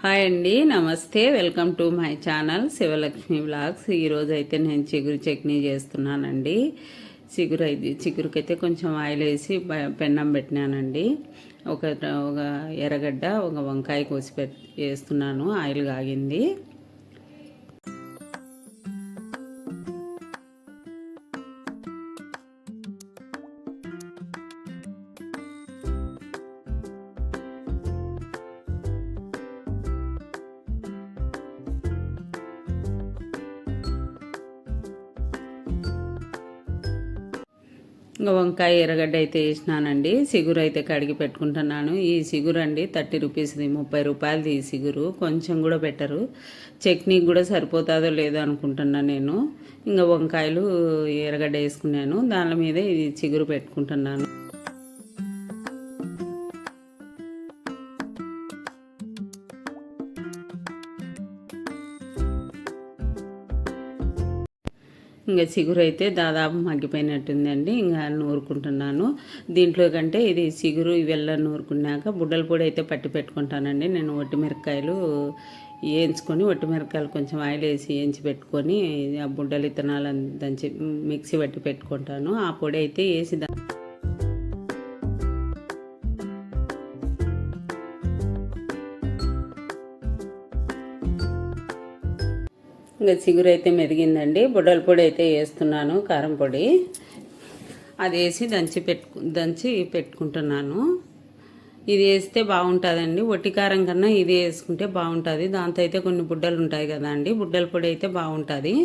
Hi అండి, నమస్తే. Welcome to my channel Sivalakshmi vlogs. ఈరోజు అయితే నేను చిగురు చట్నీ చేస్తున్నానండి. చిగురుకైతే కొంచెం ఆయిల్ వేసి పెన్నం పెట్టినానండి. ఒక ఎర్రగడ్డ, ఒక వంకాయ కోసి వేస్తున్నాను. ఆయిల్ కాగింది. ఇంకా వంకాయ ఎర్రగడ్డ అయితే వేసినానండి. సిగురు అయితే కడిగి పెట్టుకుంటున్నాను. ఈ సిగురు అండి 30 రూపీస్ది, 30 రూపాయలది. ఈ సిగురు కొంచెం కూడా పెట్టరు. చట్నీకి కూడా సరిపోతుందో లేదో అనుకుంటున్నా నేను. ఇంకా వంకాయలు ఎర్రగడ్డ వేసుకున్నాను, దాని మీద ఇది చిగురు పెట్టుకుంటున్నాను. ఇంకా చిగురు అయితే దాదాపు మగ్గిపోయినట్టుందండి. ఇంకా నూరుకుంటున్నాను. దీంట్లో కంటే ఇది చిగురు ఇవెల్లా నూరుకున్నాక బుడ్డల పొడి అయితే పట్టి పెట్టుకుంటానండి. నేను ఒట్టిమిరపకాయలు వేయించుకొని, ఒట్టిమిరపకాయలు కొంచెం ఆయిల్ వేసి వేయించి పెట్టుకొని ఆ బుడ్డలు ఇత్తనాలు దంచి మిక్సీ పట్టి పెట్టుకుంటాను. ఆ పొడి అయితే వేసి ఇంకా చిగురు అయితే మెదిగిందండి. బుడ్డల పొడి అయితే వేస్తున్నాను, కారం పొడి. అది వేసి దంచి పెట్టుకుంటున్నాను. ఇది వేస్తే బాగుంటుందండి. వట్టి కారం కన్నా ఇది వేసుకుంటే బాగుంటుంది. దాంతో అయితే కొన్ని బుడ్డలు ఉంటాయి కదా అండి, బుడ్డల పొడి అయితే బాగుంటుంది.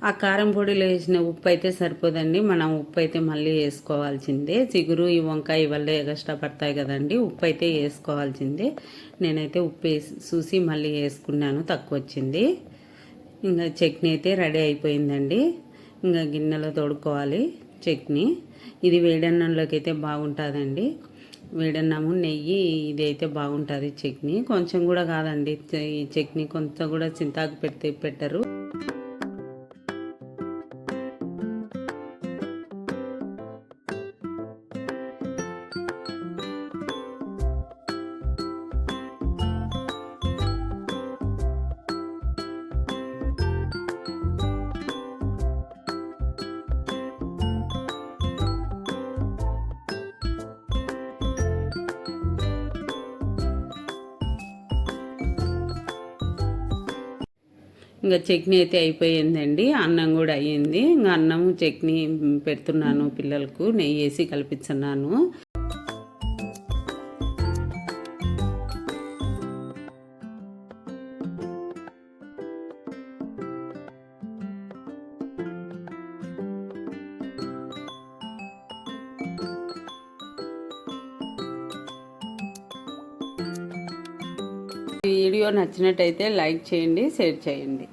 ఆ కారం పొడిలో వేసిన ఉప్పు అయితే సరిపోదండి. మనం ఉప్పు అయితే మళ్ళీ వేసుకోవాల్సిందే. చిగురు ఈ వంకాయ వల్ల ఎగస్ట్రా పడతాయి కదండి, ఉప్పు అయితే వేసుకోవాల్సిందే. నేనైతే ఉప్పు వేసి చూసి మళ్ళీ వేసుకున్నాను, తక్కువ వచ్చింది. ఇంకా చట్నీ అయితే రెడీ అయిపోయిందండి. ఇంకా గిన్నెలో తోడుకోవాలి చట్నీ. ఇది వేడన్నంలోకి అయితే బాగుంటుందండి. వేడన్నము, నెయ్యి, ఇది అయితే బాగుంటుంది చట్నీ. కొంచెం కూడా కాదండి ఈ చట్నీ, కొంత కూడా చింతాకు పెట్టరు. ఇంకా చట్నీ అయితే అయిపోయిందండి. అన్నం కూడా అయ్యింది. ఇంకా అన్నం చట్నీ పెడుతున్నాను పిల్లలకు, నెయ్యి వేసి కల్పిస్తున్నాను. వీడియో నచ్చినట్టయితే లైక్ చేయండి, షేర్ చేయండి.